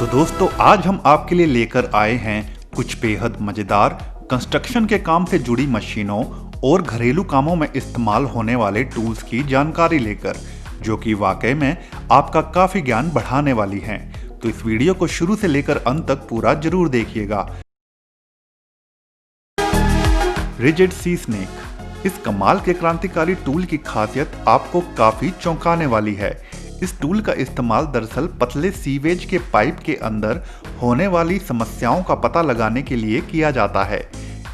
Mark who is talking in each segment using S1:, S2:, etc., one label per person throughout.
S1: तो दोस्तों आज हम आपके लिए लेकर आए हैं कुछ बेहद मजेदार कंस्ट्रक्शन के काम से जुड़ी मशीनों और घरेलू कामों में इस्तेमाल होने वाले टूल्स की जानकारी लेकर, जो कि वाकई में आपका काफी ज्ञान बढ़ाने वाली हैं। तो इस वीडियो को शुरू से लेकर अंत तक पूरा जरूर देखिएगा। रिजिड सी स्नेक, इस कमाल के क्रांतिकारी टूल की खासियत आपको काफी चौंकाने वाली है। इस टूल का इस्तेमाल दरअसल पतले सीवेज के पाइप के अंदर होने वाली समस्याओं का पता लगाने के लिए किया जाता है।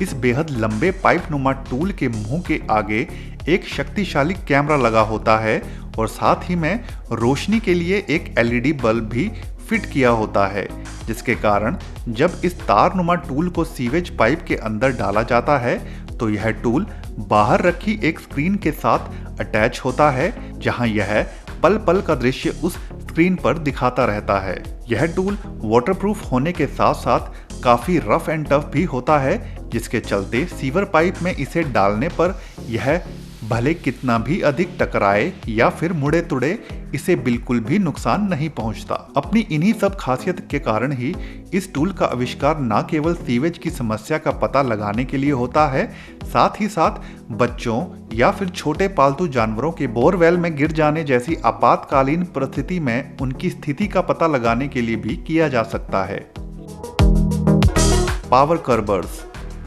S1: इस बेहद लंबे पाइप नुमा टूल के मुंह के आगे एक शक्तिशाली कैमरा लगा होता है और साथ ही में रोशनी के लिए एक एलईडी बल्ब भी फिट किया होता है, जिसके कारण जब इस तारनुमा टूल को सीवेज पाइप के अंदर डाला जाता है तो यह टूल बाहर रखी एक स्क्रीन के साथ अटैच होता है, जहां यह पल पल का दृश्य उस स्क्रीन पर दिखाता रहता है। यह टूल वाटरप्रूफ होने के साथ साथ काफी रफ एंड टफ भी होता है, जिसके चलते सीवर पाइप में इसे डालने पर यह भले कितना भी अधिक टकराए या फिर मुड़े तुड़े, इसे बिल्कुल भी नुकसान नहीं पहुंचता। अपनी इन्हीं सब खासियत के कारण ही इस टूल का आविष्कार न केवल सीवेज की समस्या का पता लगाने के लिए होता है, साथ ही साथ बच्चों या फिर छोटे पालतू जानवरों के बोरवेल में गिर जाने जैसी आपातकालीन परिस्थिति में उनकी स्थिति का पता लगाने के लिए भी किया जा सकता है। पावर कर्बर्स,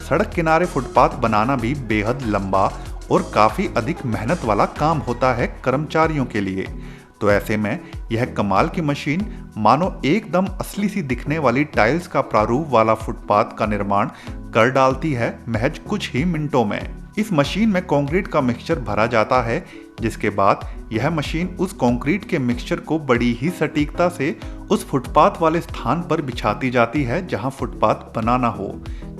S1: सड़क किनारे फुटपाथ बनाना भी बेहद लंबा और काफी अधिक मेहनत वाला काम होता है कर्मचारियों के लिए। तो ऐसे में यह कमाल की मशीन मानो एकदम असली सी दिखने वाली टाइल्स का प्रारूप वाला फुटपाथ का निर्माण कर डालती है महज कुछ ही मिनटों में। इस मशीन में कंक्रीट का मिक्सचर भरा जाता है, जिसके बाद यह मशीन उस कंक्रीट के मिक्सचर को बड़ी ही सटीकता से उस फुटपाथ वाले स्थान पर बिछाती जाती है जहां फुटपाथ बनाना हो,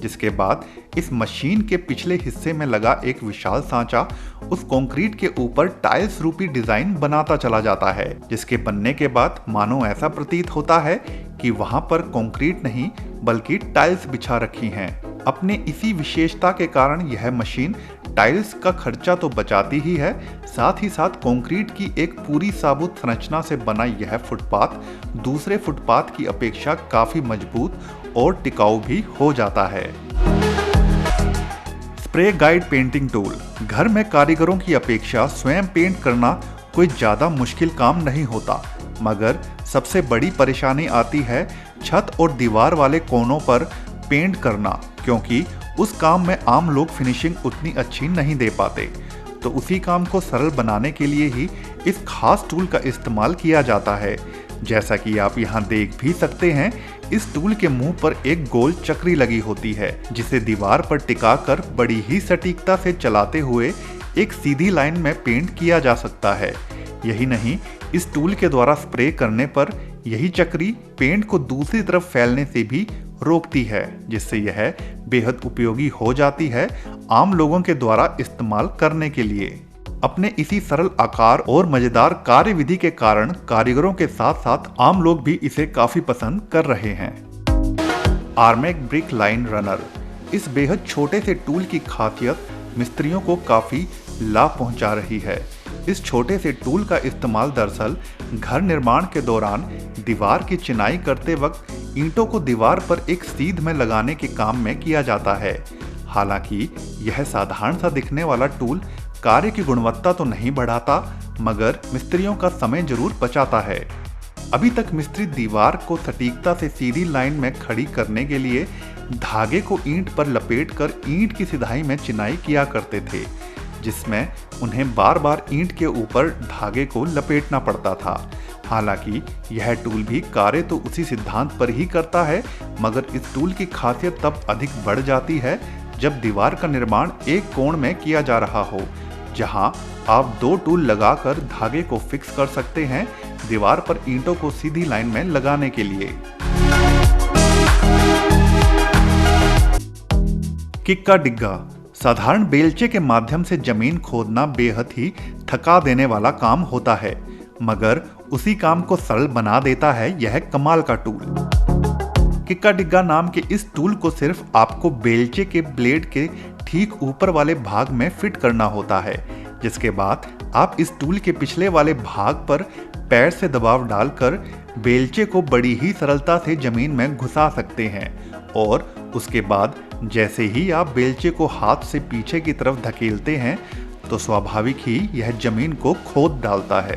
S1: जिसके बाद इस मशीन के पिछले हिस्से में लगा एक विशाल सांचा उस कंक्रीट के ऊपर टाइल्स रूपी डिजाइन बनाता चला जाता है, जिसके बनने के बाद मानो ऐसा प्रतीत होता है कि वहां पर कंक्रीट नहीं बल्कि टाइल्स बिछा रखी हैं। अपने इसी विशेषता के कारण यह मशीन टाइल्स का खर्चा तो बचाती ही है, साथ ही साथ कंक्रीट की एक पूरी साबुत संरचना से बना यह फुटपाथ दूसरे फुटपाथ की अपेक्षा काफी मजबूत और टिकाऊ भी हो जाता है। स्प्रे गाइड पेंटिंग टूल, घर में कारीगरों की अपेक्षा स्वयं पेंट करना कोई ज्यादा मुश्किल काम नहीं होता, मगर सबसे बड़ी परेशानी आती है छत और दीवार वाले कोनों पर पेंट करना, क्योंकि उस काम में आम लोग फिनिशिंग उतनी अच्छी नहीं दे पाते। तो उसी काम को सरल बनाने के लिए ही इस खास टूल का इस्तेमाल किया जाता है। जैसा कि आप यहाँ देख भी सकते हैं, इस टूल के मुंह पर एक गोल चक्री लगी होती है, जिसे दीवार पर टिकाकर बड़ी ही सटीकता से चलाते हुए एक सीधी लाइन में पेंट किया जा सकता है। यही नहीं, इस टूल के द्वारा स्प्रे करने पर यही चक्री पेंट को दूसरी तरफ फैलने से भी रोकती है, जिससे यह बेहद उपयोगी हो जाती है आम लोगों के द्वारा इस्तेमाल करने के लिए। अपने इसी सरल आकार और मजेदार कार्यविधि के कारण कारीगरों के साथ साथ आम लोग भी इसे काफी पसंद कर रहे हैं। आर्मेक ब्रिक लाइन रनर, इस बेहद छोटे से टूल की खासियत मिस्त्रियों को काफी लाभ पहुंचा रही है। इस छोटे से टूल का इस्तेमाल दरअसल घर निर्माण के दौरान दीवार की चिनाई करते वक्त ईंटों को दीवार पर एक सीध में लगाने के काम में किया जाता है। हालांकि यह साधारण सा दिखने वाला टूल कार्य की गुणवत्ता तो नहीं बढ़ाता, मगर मिस्त्रियों का समय जरूर बचाता है। अभी तक मिस्त्री दीवार को सटीकता से सीधी लाइन में खड़ी करने के लिए धागे को ईंट पर लपेटकर ईंट की सिधाई में चिनाई किया करते थे, जिसमें उन्हें बार बार ईंट के ऊपर धागे को लपेटना पड़ता था। हालांकि यह टूल भी कार्य तो उसी सिद्धांत पर ही करता है, मगर इस टूल की खासियत तब अधिक बढ़ जाती है जब दीवार का निर्माण एक कोण में किया जा रहा हो, जहां आप दो टूल लगाकर धागे को फिक्स कर सकते हैं दीवार पर ईंटों को सीधी लाइन में लगाने के लिए। किक्का डिग्गा, साधारण बेलचे के माध्यम से जमीन खोदना बेहद ही थका देने वाला काम होता है, मगर उसी काम को सरल बना देता है यह कमाल का टूल। किक्का डिग्गा नाम के इस टूल को सिर्फ आपको बेलचे के ब्लेड के ठीक ऊपर वाले भाग में फिट करना होता है, जिसके बाद आप इस टूल के पिछले वाले भाग पर पैर से दबाव डालकर बेलचे को बड़ी ही सरलता से जमीन में घुसा सकते हैं और उसके बाद जैसे ही आप बेलचे को हाथ से पीछे की तरफ धकेलते हैं तो स्वाभाविक ही यह जमीन को खोद डालता है।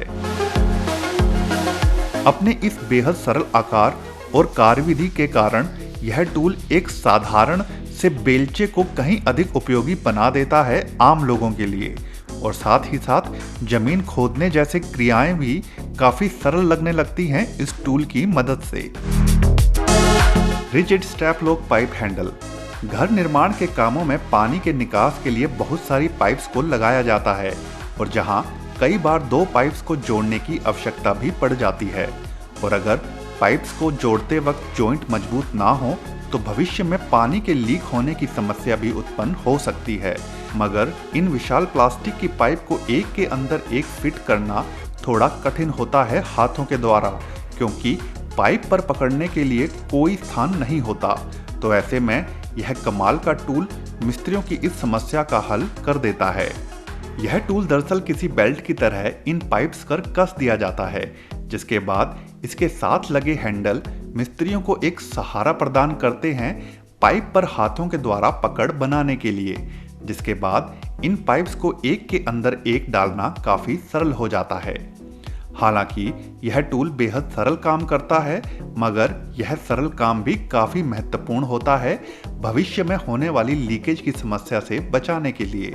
S1: अपने इस बेहद सरल आकार और कार्यविधि के कारण यह टूल एक साधारण से बेलचे को कहीं अधिक उपयोगी बना देता है आम लोगों के लिए, और साथ ही साथ जमीन खोदने जैसे क्रियाएं भी काफी सरल लगने लगती हैं इस टूल की मदद से। Rigid step lock pipe handle. घर निर्माण के कामों में पानी के निकास के लिए बहुत सारी पाइप्स को लगाया जाता है और जहां कई बार दो पाइप्स को जोड़ने की आवश्यकता भी पड़ जाती है, और अगर पाइप्स को जोड़ते वक्त जॉइंट मजबूत ना हो तो भविष्य में पानी के लीक होने की समस्या भी उत्पन्न हो सकती है। मगर इन विशाल प्लास्टिक की पाइप को एक के अंदर एक फिट करना थोड़ा कठिन होता है हाथों के द्वारा, क्योंकि पाइप पर पकड़ने के लिए कोई स्थान नहीं होता। तो ऐसे में यह कमाल का टूल मिस्त्रियों की इस समस्या का हल कर देता है। यह टूल दरअसल किसी बेल्ट की तरह इन पाइप्स पर कस दिया जाता है, जिसके बाद इसके साथ लगे हैंडल मिस्त्रियों को एक सहारा प्रदान करते हैं पाइप पर हाथों के द्वारा पकड़ बनाने के लिए, जिसके बाद इन पाइप्स को एक के अंदर एक डालना काफी सरल हो जाता है। हालांकि यह टूल बेहद सरल काम करता है, मगर यह सरल काम भी काफी महत्वपूर्ण होता है भविष्य में होने वाली लीकेज की समस्या से बचाने के लिए।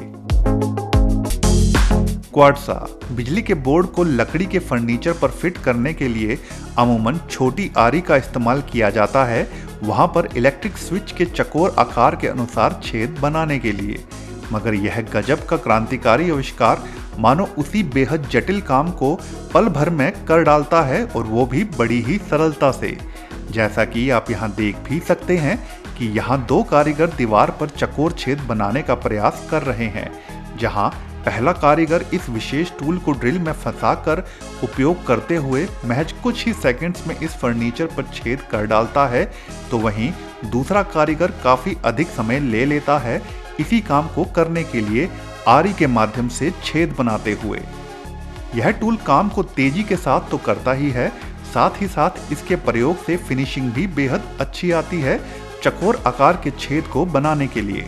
S1: क्वाड सा। बिजली के बोर्ड को लकड़ी के फर्नीचर पर फिट करने के लिए अमूमन छोटी आरी का इस्तेमाल किया जाता है, वहां पर इलेक्ट्रिक स्विच के चकोर आकार के अनुसार छेद बनाने के लिए। मगर यह गजब का क्रांतिकारी आविष्कार मानो उसी बेहद जटिल काम को पल भर में कर डालता है, और वो भी बड़ी ही सरलता से। जैसा कि आप यहाँ देख भी सकते हैं कि यहाँ दो कारीगर दीवार पर चकोर छेद बनाने का प्रयास कर रहे हैं। जहाँ पहला कारीगर इस विशेष टूल को ड्रिल में फंसाकर उपयोग करते हुए महज कुछ ही सेकंड्स में इस फर्नीचर पर छेद कर डालता है, तो वहीं दूसरा कारीगर काफी अधिक समय ले लेता है इसी काम को करने के लिए आरी के माध्यम से छेद बनाते हुए। यह टूल काम को तेजी के साथ तो करता ही है, साथ ही साथ इसके प्रयोग से फिनिशिंग भी बेहद अच्छी आती है चकोर आकार के छेद को बनाने के लिए।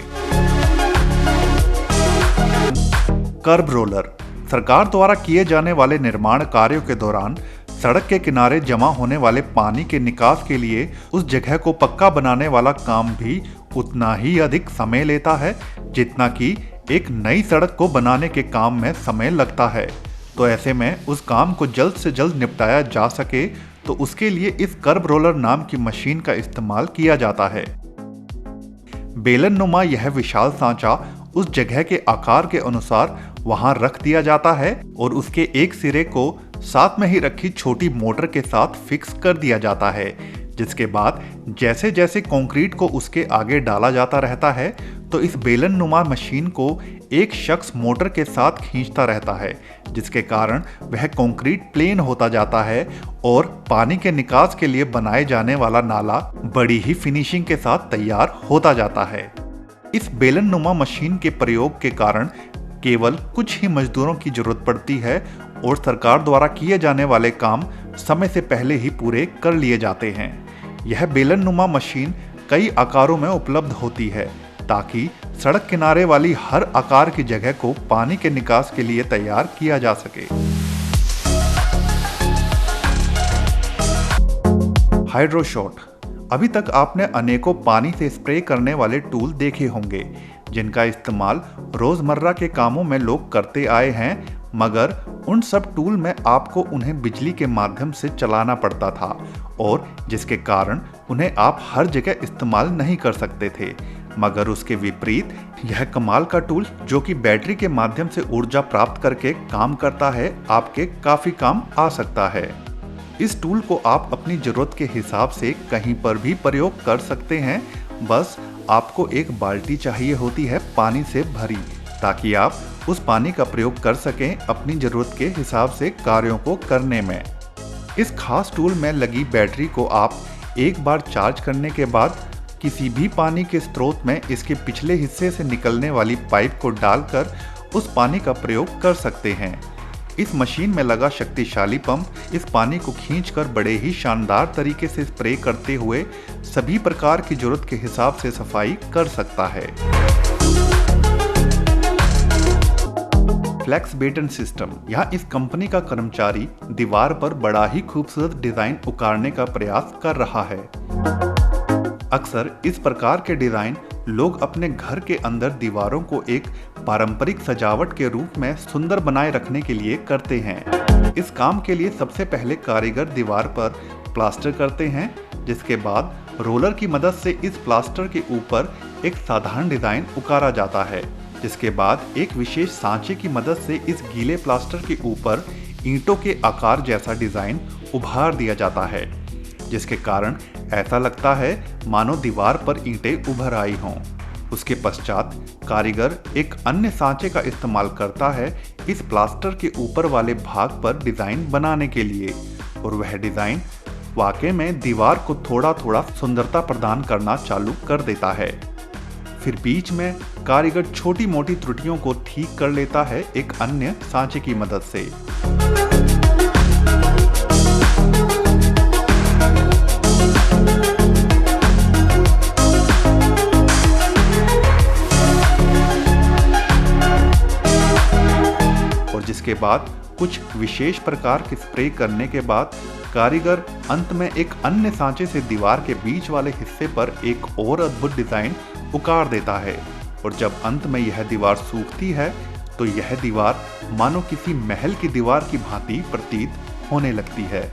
S1: कर्ब रोलर। सरकार द्वारा किए जाने वाले निर्माण कार्यों के दौरान सड़क के किनारे जमा होने वाले पानी के निकास के लिए उस जगह को पक्का बनाने वाला काम भी उतना ही अधिक समय लेता है जितना कि एक नई सड़क को बनाने के काम में समय लगता है। तो ऐसे में उस काम को जल्द से जल्द निपटाया जा सके तो उसके लिए इस कर्ब रोलर नाम की मशीन का इस्तेमाल किया जाता है। बेलन नुमा यह विशाल सांचा उस जगह के आकार के अनुसार वहां रख दिया जाता है और उसके एक सिरे को साथ में ही रखी छोटी मोटर के साथ फिक्स कर दिया जाता है, जिसके बाद जैसे जैसे कंक्रीट को उसके आगे डाला जाता रहता है तो इस बेलन नुमा मशीन को एक शख्स मोटर के साथ खींचता रहता है, जिसके कारण वह कंक्रीट प्लेन होता जाता है और पानी के निकास के लिए बनाए जाने वाला नाला बड़ी ही फिनिशिंग के साथ तैयार होता जाता है। इस बेलन नुमा मशीन के प्रयोग के कारण केवल कुछ ही मजदूरों की जरूरत पड़ती है और सरकार द्वारा किए जाने वाले काम समय से पहले ही पूरे कर लिए जाते हैं। यह बेलन नुमा मशीन कई आकारों में उपलब्ध होती है ताकि सड़क किनारे वाली हर आकार की जगह को पानी के निकास के लिए तैयार किया जा सके। हाइड्रोशॉट। अभी तक आपने अनेकों पानी से स्प्रे करने वाले टूल देखे होंगे जिनका इस्तेमाल रोजमर्रा के कामों में लोग करते आए हैं, मगर उन सब टूल में आपको उन्हें बिजली के माध्यम से चलाना पड़ता था और जिसके कारण उन्हें आप हर जगह इस्तेमाल नहीं कर सकते थे। मगर उसके विपरीत यह कमाल का टूल जो कि बैटरी के माध्यम से ऊर्जा प्राप्त करके काम करता है, आपके काफी काम आ सकता है। इस टूल को आप अपनी जरूरत के हिसाब से कहीं पर भी प्रयोग कर सकते हैं। बस आपको एक बाल्टी चाहिए होती है पानी से भरी, ताकि आप उस पानी का प्रयोग कर सकें अपनी जरूरत के हिसाब से कार्यों को करने में। इस खास टूल में लगी बैटरी को आप एक बार चार्ज करने के बाद किसी भी पानी के स्रोत में इसके पिछले हिस्से से निकलने वाली पाइप को डालकर उस पानी का प्रयोग कर सकते हैं। इस मशीन में लगा शक्तिशाली पंप इस पानी को खींचकर बड़े ही शानदार तरीके से स्प्रे करते हुए सभी प्रकार की जरूरत के हिसाब से सफाई कर सकता है। Flex baton system. यहाँ इस कंपनी का कर्मचारी दीवार पर बड़ा ही खूबसूरत डिजाइन उकारने का प्रयास कर रहा है। अक्सर इस प्रकार के डिजाइन लोग अपने घर के अंदर दीवारों को एक पारंपरिक सजावट के रूप में सुंदर बनाए रखने के लिए करते हैं। इस काम के लिए सबसे पहले कारीगर दीवार पर प्लास्टर करते हैं, जिसके बाद रोलर की मदद से इस प्लास्टर के ऊपर एक साधारण डिजाइन उकारा जाता है, जिसके बाद एक विशेष सांचे की मदद से इस गीले प्लास्टर के ऊपर ईंटों के आकार जैसा डिजाइन उभार दिया जाता है, जिसके कारण ऐसा लगता है मानो दीवार पर ईंटें उभर आई हों। उसके पश्चात कारीगर एक अन्य सांचे का इस्तेमाल करता है इस प्लास्टर के ऊपर वाले भाग पर डिजाइन बनाने के लिए, और वह डिजाइन वाकई में दीवार को थोड़ा थोड़ा सुंदरता प्रदान करना चालू कर देता है। फिर बीच में कारीगर छोटी मोटी त्रुटियों को ठीक कर लेता है एक अन्य सांचे की मदद से। जिसके बाद कुछ विशेष प्रकार के स्प्रे करने के बाद कारीगर अंत में एक अन्य सांचे से दीवार के बीच वाले हिस्से पर एक और अद्भुत डिजाइन उकार देता है, और जब अंत में यह दीवार सूखती है तो यह दीवार मानो किसी महल की दीवार की भांति प्रतीत होने लगती है।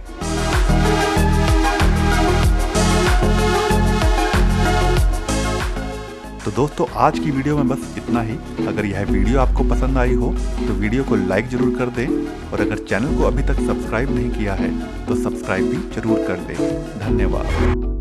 S1: तो दोस्तों, आज की वीडियो में बस इतना ही। अगर यह वीडियो आपको पसंद आई हो तो वीडियो को लाइक जरूर कर दें, और अगर चैनल को अभी तक सब्सक्राइब नहीं किया है तो सब्सक्राइब भी जरूर कर दें। धन्यवाद।